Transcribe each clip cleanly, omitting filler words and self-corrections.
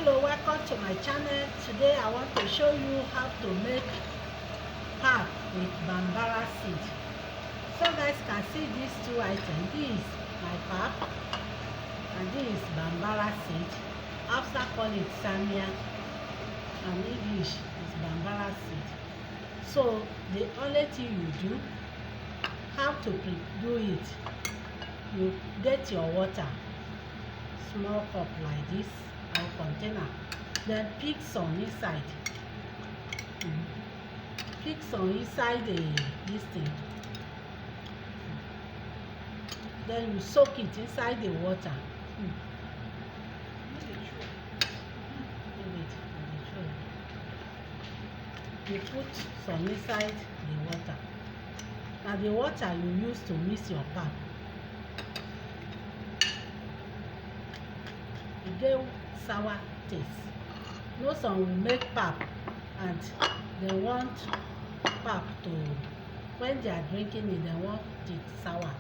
Hello, welcome to my channel. Today I want to show you how to make pap with bambara seed. So guys can see these two items. This is my pap and this is bambara seed. Hausa call it samiya and English is bambara seed. So the only thing you do, how to do it, you get your water, small cup like this or container, then pick some inside. Pick some inside this thing. Then you soak it inside the water. You put some inside the water. Now the water you use to mix your pap. You get sour taste. No, some will make pap and they want pap to, when they are drinking it, they want it sour.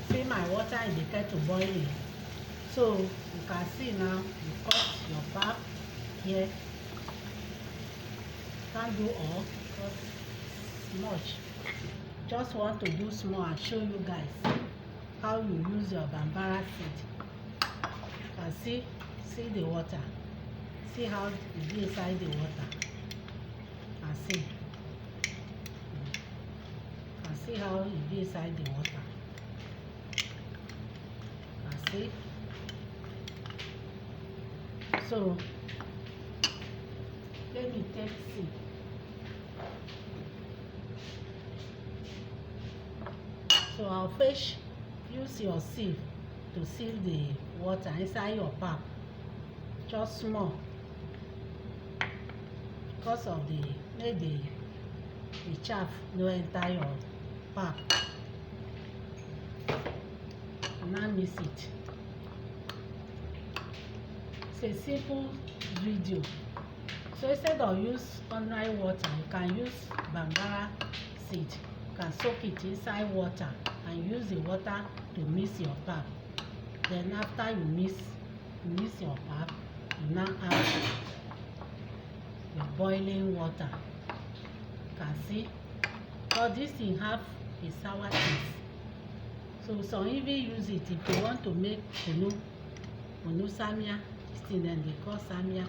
See my water in the kettle boiling. So you can see now, you cut your pap here. Can't do all because much. Just want to do small and show you guys how you use your bambara seed. You can see the water. See how it is inside the water. And see how it is inside the water. And see. So let me take sip. So I'll first use your sieve to sieve the water inside your pap, just small, because of the chaff no enter your pap. And now mix it. It's a simple video. So instead of use ordinary water, you can use bambara seed. You can soak it inside water and use the water to mix your pap. Then after you mix your pap, you now add your boiling water. You can see, because this thing have a sour taste. So some even use it if you want to make kunu samiya. This thing then they call samiya.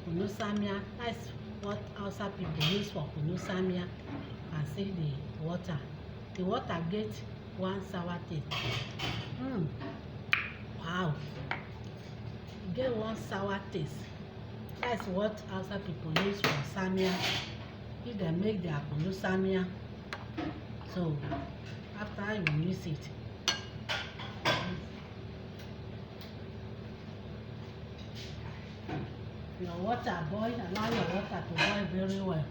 Kunu samiya, that's what Hausa people use for kunu samiya. And see the water. The water get one sour taste. Wow, you get one sour taste. That's what Hausa people use for samiya. If they make their kunu samiya. So after you mix it, your water boil, allow your water to boil very well.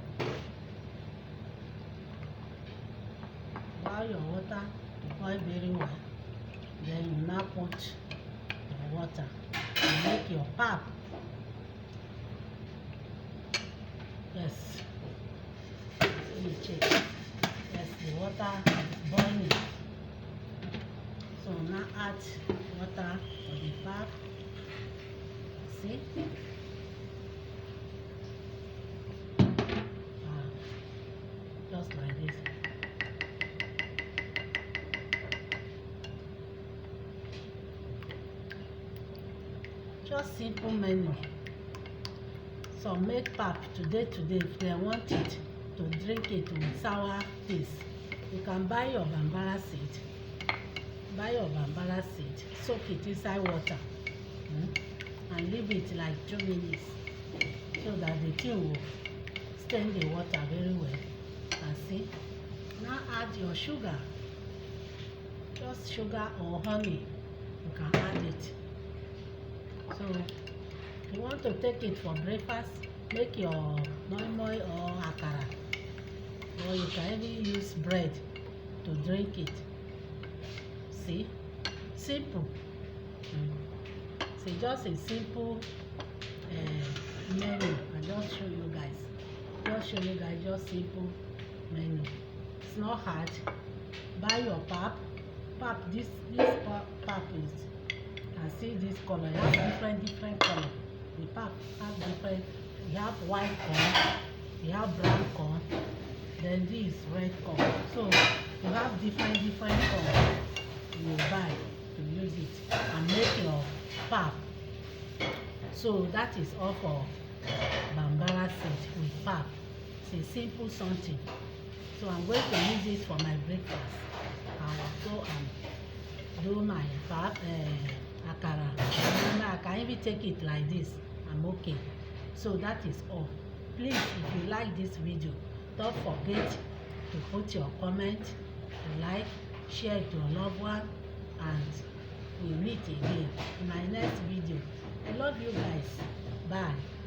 Allow your water to boil very well. Then you now put your water and make your pap. Yes. Let me check. Yes, the water is boiling. So now add water for the pap. See? Just like this. Just simple menu. So make pap today if they want it to drink it with sour taste. You can buy your bambara seed. Buy your bambara seed, soak it inside water, and leave it like 2 minutes so that the thing will stain the water very well. And see, now add your sugar, just sugar or honey. You can add it. So you want to take it for breakfast, make your moi or akara, or you can even use bread to drink it. See, simple. See, just a simple menu. I just show you guys. Just simple menu. It's not hard. Buy your pap. This pap is, and see this color, you have different color. The pap have different. You have white corn, you have brown corn, then this red corn. So you have different corn you buy to use it and make your pap. So that is all for bambara seed with pap. It's a simple something. So I'm going to use this for my breakfast. I'll go and do my pap akara. I can even take it like this. I'm okay. So that is all. Please, if you like this video, don't forget to put your comment, to like, share it to your loved one, and we'll meet again in my next video. I love you guys. Bye.